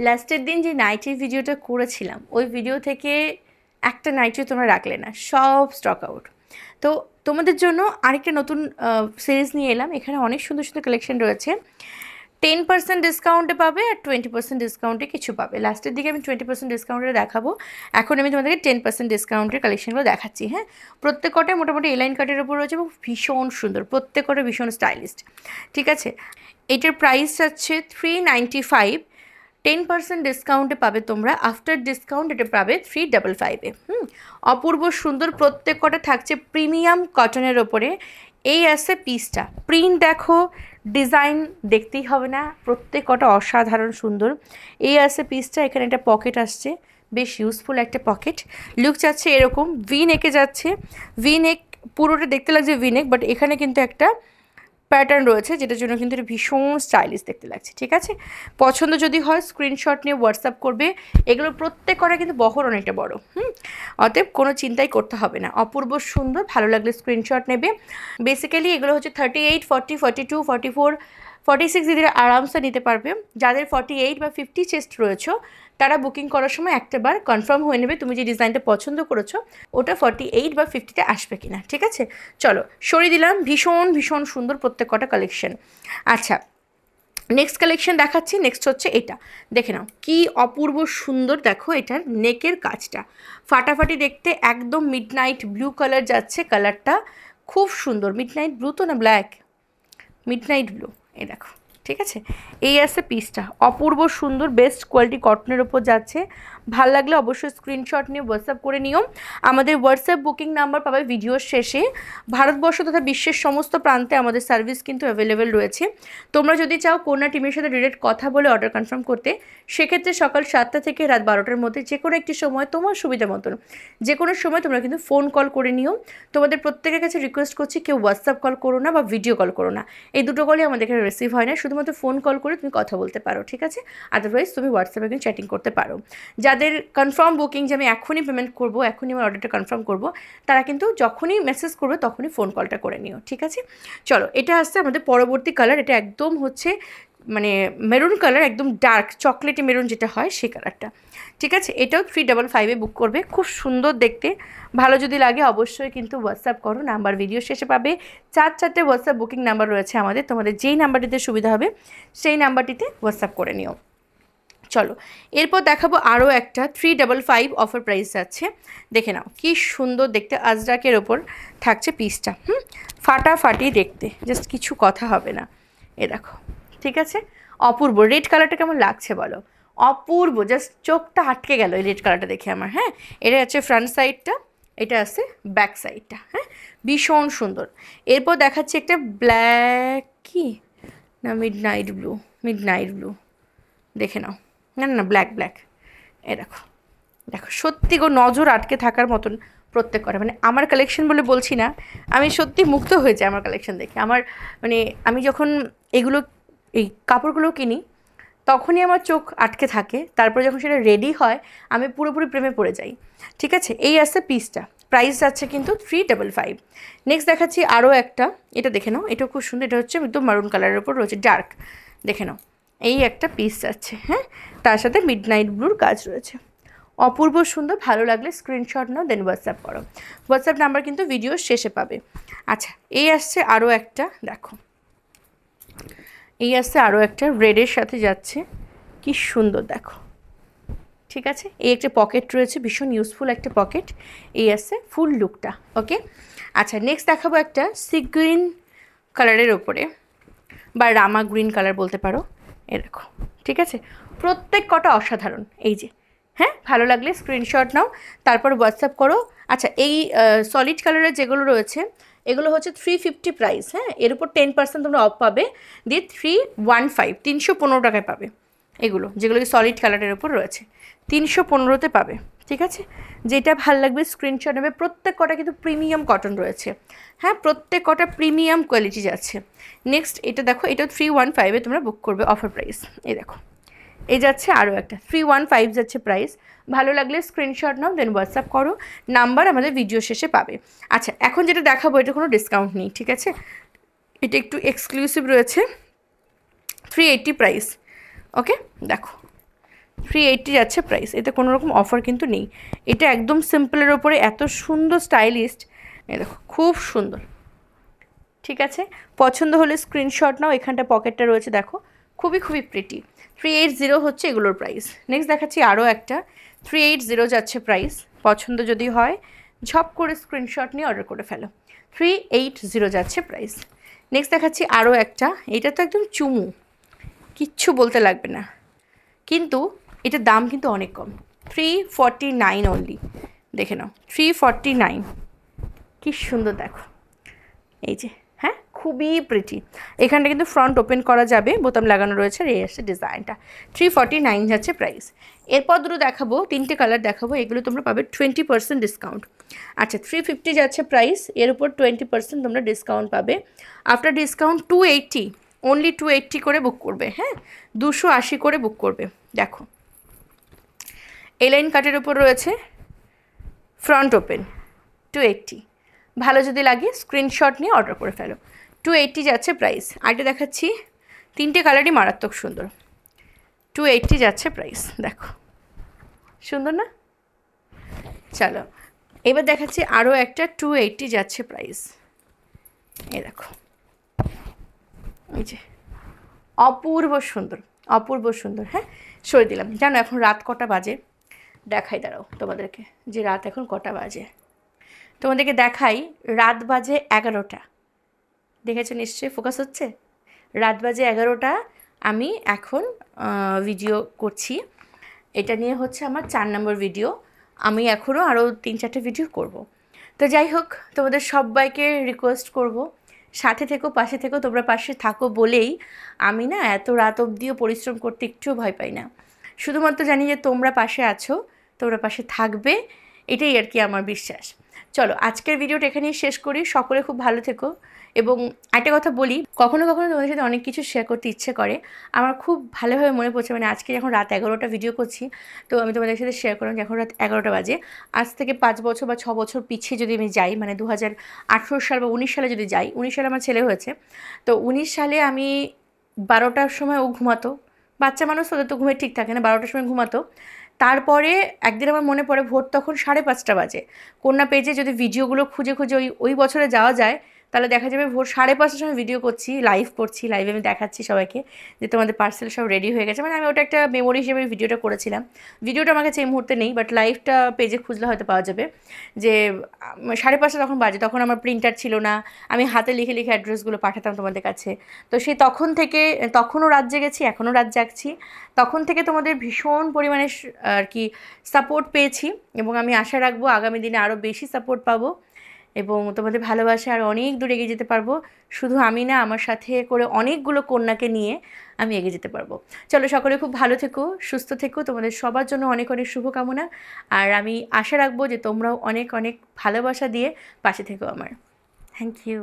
লাস্টের দিন যে নাইটির ভিডিওটা করেছিলাম ওই ভিডিও থেকে একটা নাইটিও তোমরা রাখলে না, সব স্টক আউট। তো তোমাদের জন্য আরেকটা নতুন সিরিজ নিয়ে এলাম। এখানে অনেক সুন্দর সুন্দর কালেকশন রয়েছে। 10% ডিসকাউন্টে পাবে আর 20% ডিসকাউন্টে কিছু পাবে। লাস্টের দিকে আমি 20% ডিসকাউন্টে দেখাবো, এখন আমি তোমাদেরকে 10% ডিসকাউন্টের কালেকশনগুলো দেখাচ্ছি। হ্যাঁ, প্রত্যেক কটাই মোটামুটি এলাইন কাটের ওপর রয়েছে এবং ভীষণ সুন্দর, প্রত্যেক কটা ভীষণ স্টাইলিস্ট। ঠিক আছে, এটার প্রাইস হচ্ছে 395। 10% ডিসকাউন্টে পাবে তোমরা, আফটার ডিসকাউন্ট এটা পাবে 355-এ। অপূর্ব সুন্দর, প্রত্যেক কটা থাকছে প্রিমিয়াম কটনের ওপরে। এই আছে পিসটা, প্রিন্ট দেখো, ডিজাইন দেখতেই হবে না, প্রত্যেক কটা অসাধারণ সুন্দর। এই আছে পিসটা, এখানে একটা পকেট আসছে, বেশ ইউজফুল একটা পকেট। লুক যাচ্ছে এরকম, ভি নেকে যাচ্ছে। ভি নেক পুরোটা দেখতে লাগছে ভি নেক, বাট এখানে কিন্তু একটা প্যাটার্ন রয়েছে যেটার জন্য কিন্তু এটা ভীষণ স্টাইলিশ দেখতে লাগছে। ঠিক আছে, পছন্দ যদি হয় স্ক্রিনশট নিয়ে হোয়াটসঅ্যাপ করবে। এগুলো প্রত্যেক কটা কিন্তু বহর অনেকটা বড়, অতএব কোনো চিন্তাই করতে হবে না। অপূর্ব সুন্দর, ভালো লাগলে স্ক্রিনশট নেবে। বেসিক্যালি এগুলো হচ্ছে 38, 40, 42, 44, 46 দিদির আরামসে নিতে পারবে। যাদের 48 বা 50 চেস্ট রয়েছে তারা বুকিং করার সময় একটাবার কনফার্ম হয়ে নেবে তুমি যে ডিজাইনটা পছন্দ করেছো ওটা 48 বা 50-তে আসবে কিনা। ঠিক আছে, চলো সরিয়ে দিলাম। ভীষণ ভীষণ সুন্দর প্রত্যেক কটা কালেকশন। আচ্ছা, নেক্সট কালেকশন দেখাচ্ছি। নেক্সট হচ্ছে এটা, দেখে নাও কি অপূর্ব সুন্দর। দেখো এটার নেকের কাজটা ফাটাফাটি দেখতে, একদম মিডনাইট ব্লু কালার যাচ্ছে, কালারটা খুব সুন্দর। মিডনাইট ব্লু তো না, ব্ল্যাক, মিডনাইট ব্লু। এই দেখো, ঠিক আছে, এই আছে পিসটা, অপূর্ব সুন্দর, বেস্ট কোয়ালিটি কটনের ওপর যাচ্ছে। ভাল লাগলে অবশ্যই স্ক্রিনশট নিয়ে হোয়াটসঅ্যাপ করে নিও। আমাদের হোয়াটসঅ্যাপ বুকিং নাম্বার পাবে ভিডিওর শেষে। ভারতবর্ষ তথা বিশ্বের সমস্ত প্রান্তে আমাদের সার্ভিস কিন্তু অ্যাভেলেবেল রয়েছে। তোমরা যদি চাও কন্যা টিমের সাথে ডিরেক্ট কথা বলে অর্ডার কনফার্ম করতে, সেক্ষেত্রে সকাল 7টা থেকে রাত 12টার মধ্যে যে কোনো একটি সময় তোমার সুবিধা মতন যে কোনো সময় তোমরা কিন্তু ফোন কল করে নিও। তোমাদের প্রত্যেকের কাছে রিকোয়েস্ট করছি কেউ হোয়াটসঅ্যাপ কল করো না বা ভিডিও কল করো না, এই দুটো কলই আমাদের এখানে রিসিভ হয় না। শুধুমাত্র ফোন কল করে তুমি কথা বলতে পারো, ঠিক আছে, আদারওয়াইজ তুমি হোয়াটসঅ্যাপে কিন্তু চ্যাটিং করতে পারো। যাদের কনফার্ম বুকিং যে আমি এখনই পেমেন্ট করবো, এখনই আমার অর্ডারটা কনফার্ম করবো, তারা কিন্তু যখনই মেসেজ করবে তখনই ফোন কলটা করে নিও। ঠিক আছে, চলো এটা আসছে আমাদের পরবর্তী কালার। এটা একদম হচ্ছে মানে মেরুন কালার, একদম ডার্ক চকলেটি মেরুন যেটা হয় সেই কালারটা। ঠিক আছে, এটাও 355-এ বুক করবে, খুব সুন্দর দেখতে। ভালো যদি লাগে অবশ্যই কিন্তু হোয়াটসঅ্যাপ করো, নাম্বার ভিডিও শেষে পাবে। 4 হোয়াটসঅ্যাপ বুকিং নাম্বার রয়েছে আমাদের, তোমাদের যেই নাম্বারটিতে সুবিধা হবে সেই নাম্বারটিতে হোয়াটসঅ্যাপ করে নিও। চলো এরপর দেখাবো আরও একটা 355 অফার প্রাইস আছে। দেখে নাও কি সুন্দর দেখতে, আজরাকের ওপর থাকছে পিসটা। ফাটাফাটি দেখতে, জাস্ট কিছু কথা হবে না। এ দেখো, ঠিক আছে, অপূর্ব। রেড কালারটা কেমন লাগছে বলো, অপূর্ব, জাস্ট চোখটা আটকে গেল এই রেড কালারটা দেখে আমার। হ্যাঁ, এটা হচ্ছে ফ্রন্ট সাইডটা, এটা আছে ব্যাক সাইডটা। হ্যাঁ, ভীষণ সুন্দর। এরপর দেখাচ্ছি একটা ব্ল্যাক, কি না মিডনাইট ব্লু, মিডনাইট ব্লু, দেখে নাও। না না, ব্ল্যাক ব্ল্যাক। এ দেখো, দেখো সত্যি গো নজর আটকে থাকার মতন প্রত্যেক কটা। মানে আমার কালেকশন বলে বলছি না, আমি সত্যি মুগ্ধ হয়ে যাই আমার কালেকশন দেখে। আমার মানে আমি যখন এগুলো এই কাপড়গুলো কিনি তখনই আমার চোখ আটকে থাকে, তারপরে যখন সেটা রেডি হয় আমি পুরোপুরি প্রেমে পড়ে যাই। ঠিক আছে, এই আসছে পিসটা, প্রাইস যাচ্ছে কিন্তু 355। নেক্সট দেখাচ্ছি আরও একটা, এটা দেখে নাও, এটাও খুব সুন্দর। এটা হচ্ছে একদম মারুন কালারের উপর রয়েছে, ডার্ক, দেখে নাও। এই একটা পিস যাচ্ছে, হ্যাঁ, তার সাথে মিডনাইট ব্লুর কাজ রয়েছে, অপূর্ব সুন্দর। ভালো লাগলে স্ক্রিনশট নাও, দেন হোয়াটসঅ্যাপ করো। হোয়াটসঅ্যাপ নাম্বার কিন্তু ভিডিও শেষে পাবে। আচ্ছা, এই আসছে আরও একটা, দেখো এই আসছে আরও একটা, রেডের সাথে যাচ্ছে, কি সুন্দর দেখো। ঠিক আছে, এই একটা পকেট রয়েছে, ভীষণ ইউজফুল একটা পকেট। এই আসছে ফুল লুকটা। ওকে, আচ্ছা নেক্সট দেখাবো একটা সি গ্রিন কালারের ওপরে, বা রামা গ্রিন কালার বলতে পারো। এ দেখো, ঠিক আছে, প্রত্যেক কটা অসাধারণ। এই যে, হ্যাঁ, ভালো লাগলে স্ক্রিনশট নাও, তারপর হোয়াটসঅ্যাপ করো। আচ্ছা, এই সলিড কালারের যেগুলো রয়েছে এগুলো হচ্ছে 350 প্রাইস। হ্যাঁ, এর উপর 10% তোমরা অফ পাবে, দিয়ে 315, 315 টাকায় পাবে। এগুলো যেগুলো সলিড কালারের উপর রয়েছে 315-তে পাবে। ঠিক আছে, যেটা ভাল লাগবে স্ক্রিনশট নেবে। প্রত্যেক কটা কিন্তু প্রিমিয়াম কটন রয়েছে। হ্যাঁ, প্রত্যেক কটা প্রিমিয়াম কোয়ালিটি যাচ্ছে। নেক্সট এটা দেখো, এটা 315-এ তোমরা বুক করবে, অফার প্রাইস। এই দেখো, এই যাচ্ছে আরও একটা 315 যাচ্ছে প্রাইস। ভালো লাগলে স্ক্রিনশট নাও, দেন হোয়াটসঅ্যাপ করো, নাম্বার আমাদের ভিডিও শেষে পাবে। আচ্ছা, এখন যেটা দেখাবো এটা কোনো ডিসকাউন্ট নেই, ঠিক আছে, এটা একটু এক্সক্লুসিভ রয়েছে, 380 প্রাইস। ওকে, দেখো 380 যাচ্ছে প্রাইস। এতে কোনো রকম অফার কিন্তু নেই, এটা একদম সিম্পলের ওপরে এত সুন্দর স্টাইলিস্ট, এই দেখো খুব সুন্দর। ঠিক আছে, পছন্দ হলে স্ক্রিনশট নাও, এখানটা পকেটটা রয়েছে দেখো, খুবই প্রিটি। 380 হচ্ছে এগুলোর প্রাইস। নেক্সট দেখাচ্ছি আরও একটা, 380 যাচ্ছে প্রাইস। পছন্দ যদি হয় ঝপ করে স্ক্রিনশট নিয়ে অর্ডার করে ফেলো। 380 যাচ্ছে প্রাইস। নেক্সট দেখাচ্ছি আরও একটা, এটা তো একদম চুমু, কিচ্ছু বলতে লাগবে না, কিন্তু এটার দাম কিন্তু অনেক কম, 349 অনলি। দেখে নাও 349, কি সুন্দর দেখো, এই যে, হ্যাঁ খুবই প্রিটি। এখানটা কিন্তু ফ্রন্ট ওপেন করা যাবে, বোতাম লাগানো রয়েছে, আর এই আসছে ডিজাইনটা। 349 যাচ্ছে প্রাইস। এরপর দুটো দেখাবো, তিনটে কালার দেখাবো, এগুলো তোমরা পাবে 20% ডিসকাউন্ট। আচ্ছা 350 যাচ্ছে প্রাইস, এর উপর 20% তোমরা ডিসকাউন্ট পাবে। আফটার ডিসকাউন্ট 280, অনলি 280 করে বুক করবে, হ্যাঁ 280 করে বুক করবে। দেখো এলাইন কাটের উপর রয়েছে, ফ্রন্ট ওপেন, 280। ভালো যদি লাগে স্ক্রিনশট নিয়ে অর্ডার করে ফেলো। 280 যাচ্ছে প্রাইস। আরেকটা দেখাচ্ছি, তিনটে কালারই মারাত্মক সুন্দর, 280 যাচ্ছে প্রাইস। দেখো সুন্দর না? চলো এবার দেখাচ্ছি আরও একটা, 280 যাচ্ছে প্রাইস। এই দেখো, এই যে অপূর্ব সুন্দর, অপূর্ব সুন্দর। হ্যাঁ সরে দিলাম। জানো এখন রাত কটা বাজে? দেখাই, দাঁড়াও তোমাদেরকে যে রাত এখন কটা বাজে, তোমাদেরকে দেখাই। রাত বাজে 11টা, দেখেছো নিশ্চয়ই, ফোকাস হচ্ছে? রাত বাজে 11টা, আমি এখন ভিডিও করছি, এটা নিয়ে হচ্ছে আমার 4 নম্বর ভিডিও। আমি এখনও আরও 3-4টে ভিডিও করব। তো যাই হোক, তোমাদের সবাইকে রিকোয়েস্ট করব, সাথে থেকো, পাশে থেকো। তোমরা পাশে থাকো বলেই আমি না এত রাত অবধিও পরিশ্রম করতে একটুও ভয় পাই না। শুধুমাত্র জানি যে তোমরা পাশে আছো, তোমরা পাশে থাকবে, এটাই আর কি আমার বিশ্বাস। চলো আজকের ভিডিওটা এখানেই শেষ করি। সকলে খুব ভালো থেকো। এবং একটা কথা বলি, কখনো কখনো তোমাদের সাথে অনেক কিছু শেয়ার করতে ইচ্ছে করে। আমার খুব ভালোভাবে মনে পড়ছে, মানে আজকে যখন রাত 11টা ভিডিও করছি, তো আমি তোমাদের সাথে শেয়ার করলাম যে এখন রাত 11টা বাজে। আজ থেকে 5 বছর বা 6 বছর পিছিয়ে যদি আমি যাই, মানে 2018 সাল বা 19 সালে যদি যাই, 19 সালে আমার ছেলে হয়েছে, তো 19 সালে আমি 12টার সময় ও ঘুমাতো, বাচ্চা মানুষ ওদের তো ঘুমে ঠিক থাকে না, 12টার সময় ঘুমাতো। তারপরে একদিন আমার মনে পড়ে ভোর তখন 5:30 বাজে, কন্যা পেজে যদি ভিডিওগুলো খুঁজে খুঁজে ওই বছরে যাওয়া যায়, তাহলে দেখা যাবে ভোর 5:30টার সময় ভিডিও করছি, লাইভ করছি, লাইভে আমি দেখাচ্ছি সবাইকে যে তোমাদের পার্সেল সব রেডি হয়ে গেছে। মানে আমি ওটা একটা মেমোরি হিসেবে ভিডিওটা করেছিলাম। ভিডিওটা আমার কাছে এই মুহূর্তে নেই, বাট লাইভটা পেজে খুঁজলে হয়তো পাওয়া যাবে। যে 5:30 তখন বাজে, তখন আমার প্রিন্টার ছিল না, আমি হাতে লিখে লিখে অ্যাড্রেসগুলো পাঠাতাম তোমাদের কাছে। তো সেই তখন থেকে, তখনও রাত জেগেছি, এখনও রাত জাগছি, তখন থেকে তোমাদের ভীষণ পরিমাণে আর কি সাপোর্ট পেয়েছি, এবং আমি আশা রাখবো আগামী দিনে আরও বেশি সাপোর্ট পাবো, এবং তোমাদের ভালোবাসা আর অনেক দূর এগিয়ে যেতে পারবো। শুধু আমি না, আমার সাথে করে অনেকগুলো কন্যাকে নিয়ে আমি এগিয়ে যেতে পারবো। চলো সকলে খুব ভালো থেকো, সুস্থ থেকো, তোমাদের সবার জন্য অনেক অনেক শুভকামনা। আর আমি আশা রাখবো যে তোমরাও অনেক অনেক ভালোবাসা দিয়ে পাশে থেকো আমার। Thank you.